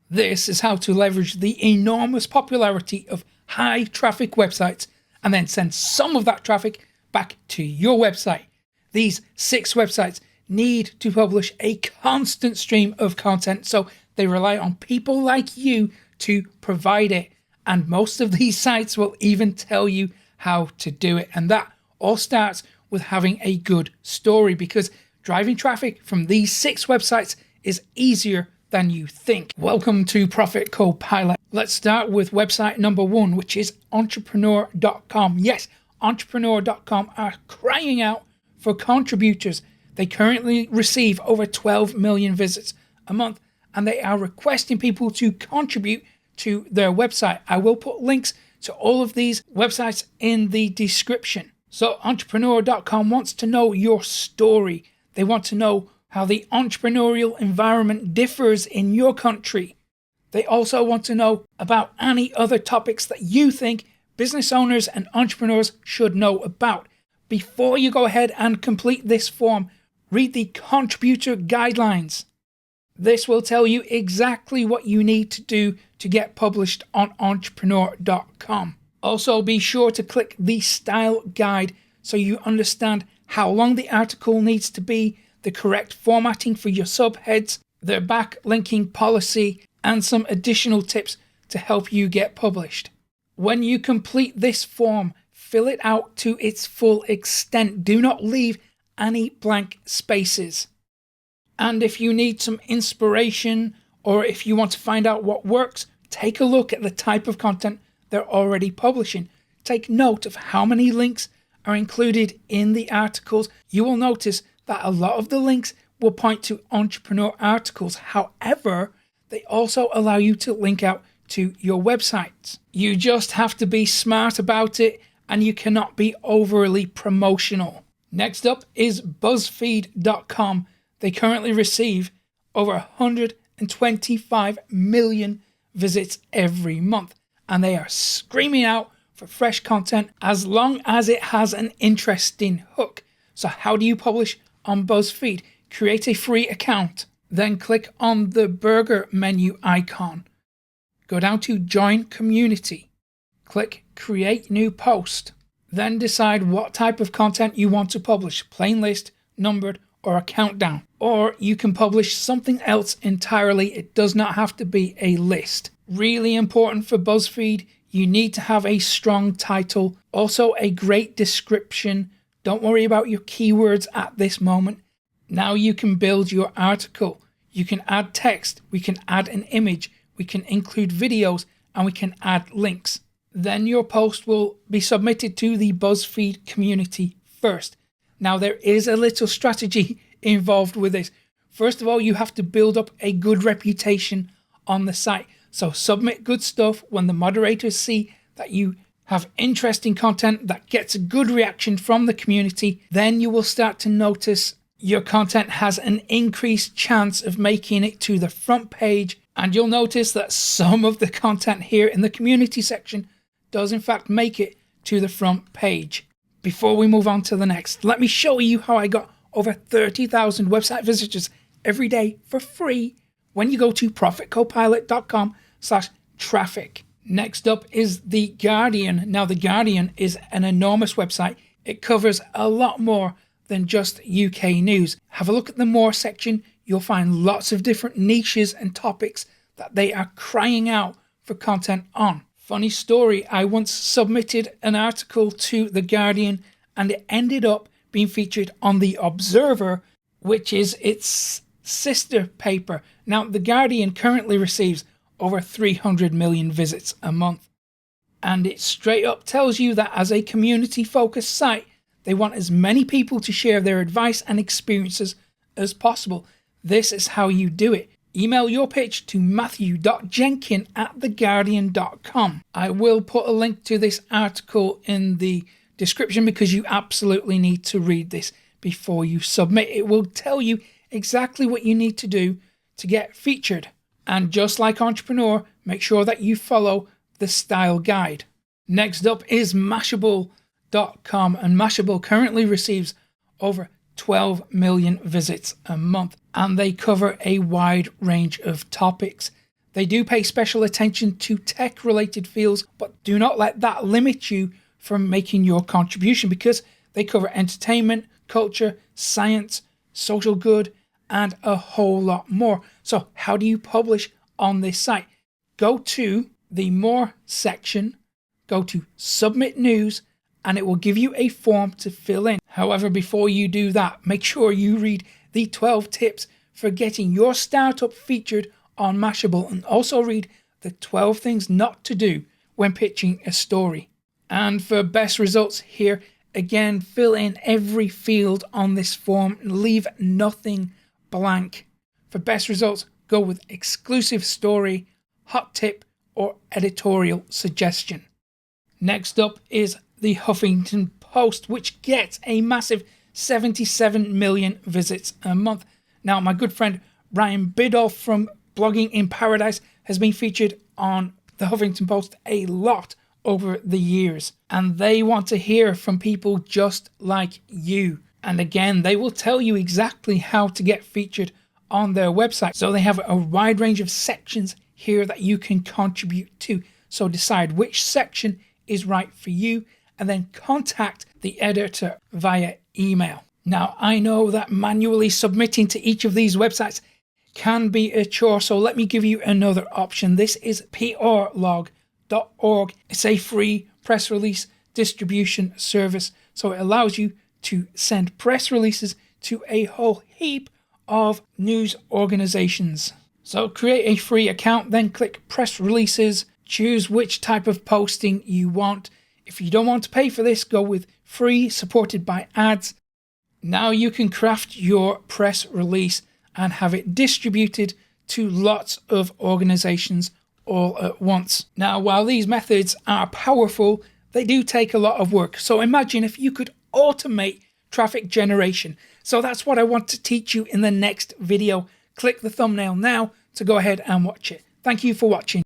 This is how to leverage the enormous popularity of high traffic websites and then send some of that traffic back to your website. These 6 websites need to publish a constant stream of content, so they rely on people like you to provide it. And most of these sites will even tell you how to do it. And that all starts with having a good story, because driving traffic from these 6 websites is easier than you think. Welcome to Profit Copilot. Let's start with website number 1, which is entrepreneur.com. Yes, entrepreneur.com are crying out for contributors. They currently receive over 12 million visits a month, and they are requesting people to contribute to their website. I will put links to all of these websites in the description. So entrepreneur.com wants to know your story. They want to know how the entrepreneurial environment differs in your country. They also want to know about any other topics that you think business owners and entrepreneurs should know about. Before you go ahead and complete this form, read the contributor guidelines. This will tell you exactly what you need to do to get published on entrepreneur.com. Also, be sure to click the style guide so you understand how long the article needs to be, the correct formatting for your subheads, their backlinking policy, and some additional tips to help you get published. When you complete this form, fill it out to its full extent. Do not leave any blank spaces. And if you need some inspiration, or if you want to find out what works, take a look at the type of content they're already publishing. Take note of how many links are included in the articles. You will notice that a lot of the links will point to entrepreneur articles. However, they also allow you to link out to your websites. You just have to be smart about it, and you cannot be overly promotional. Next up is BuzzFeed.com. They currently receive over 125 million visits every month, and they are screaming out for fresh content as long as it has an interesting hook. So how do you publish on BuzzFeed? Create a free account, then click on the burger menu icon. Go down to Join Community. Click Create New Post. Then decide what type of content you want to publish, plain list, numbered, or a countdown. Or you can publish something else entirely. It does not have to be a list. Really important for BuzzFeed, you need to have a strong title, also a great description. Don't worry about your keywords at this moment. Now you can build your article. You can add text, we can add an image, we can include videos, and we can add links. Then your post will be submitted to the BuzzFeed community first. Now there is a little strategy involved with this. First of all, you have to build up a good reputation on the site. So submit good stuff. When the moderators see that you have interesting content that gets a good reaction from the community, then you will start to notice your content has an increased chance of making it to the front page. And you'll notice that some of the content here in the community section does in fact make it to the front page. Before we move on to the next, let me show you how I got over 30,000 website visitors every day for free when you go to profitcopilot.com/traffic. Next up is The Guardian. Now, The Guardian is an enormous website. It covers a lot more than just UK news. Have a look at the More section. You'll find lots of different niches and topics that they are crying out for content on. Funny story, I once submitted an article to The Guardian and it ended up being featured on The Observer, which is its sister paper. Now, The Guardian currently receives over 300 million visits a month. And it straight up tells you that as a community-focused site, they want as many people to share their advice and experiences as possible. This is how you do it. Email your pitch to matthew.jenkin@theguardian.com. I will put a link to this article in the description because you absolutely need to read this before you submit. It will tell you exactly what you need to do to get featured. And just like Entrepreneur, make sure that you follow the style guide. Next up is Mashable.com, and Mashable currently receives over 12 million visits a month, and they cover a wide range of topics. They do pay special attention to tech-related fields, but do not let that limit you from making your contribution, because they cover entertainment, culture, science, social good, and a whole lot more. So how do you publish on this site? Go to the More section, go to Submit News, and it will give you a form to fill in. However, before you do that, make sure you read the 12 tips for getting your startup featured on Mashable, and also read the 12 things not to do when pitching a story. And for best results here, again, fill in every field on this form and leave nothing blank. For best results, go with exclusive story, hot tip, or editorial suggestion. Next up is the Huffington Post, which gets a massive 77 million visits a month. Now, my good friend Ryan Biddulph from Blogging in Paradise has been featured on the Huffington Post a lot over the years, and they want to hear from people just like you. And again, they will tell you exactly how to get featured on their website. So they have a wide range of sections here that you can contribute to. So decide which section is right for you, and then contact the editor via email. Now, I know that manually submitting to each of these websites can be a chore, so let me give you another option. This is prlog.org. It's a free press release distribution service, so it allows you to send press releases to a whole heap of news organizations. So create a free account, then click press releases, choose which type of posting you want. If you don't want to pay for this, go with free, supported by ads. Now you can craft your press release and have it distributed to lots of organizations all at once. Now, while these methods are powerful, they do take a lot of work. So imagine if you could automate traffic generation. So that's what I want to teach you in the next video. Click the thumbnail now to go ahead and watch it. Thank you for watching.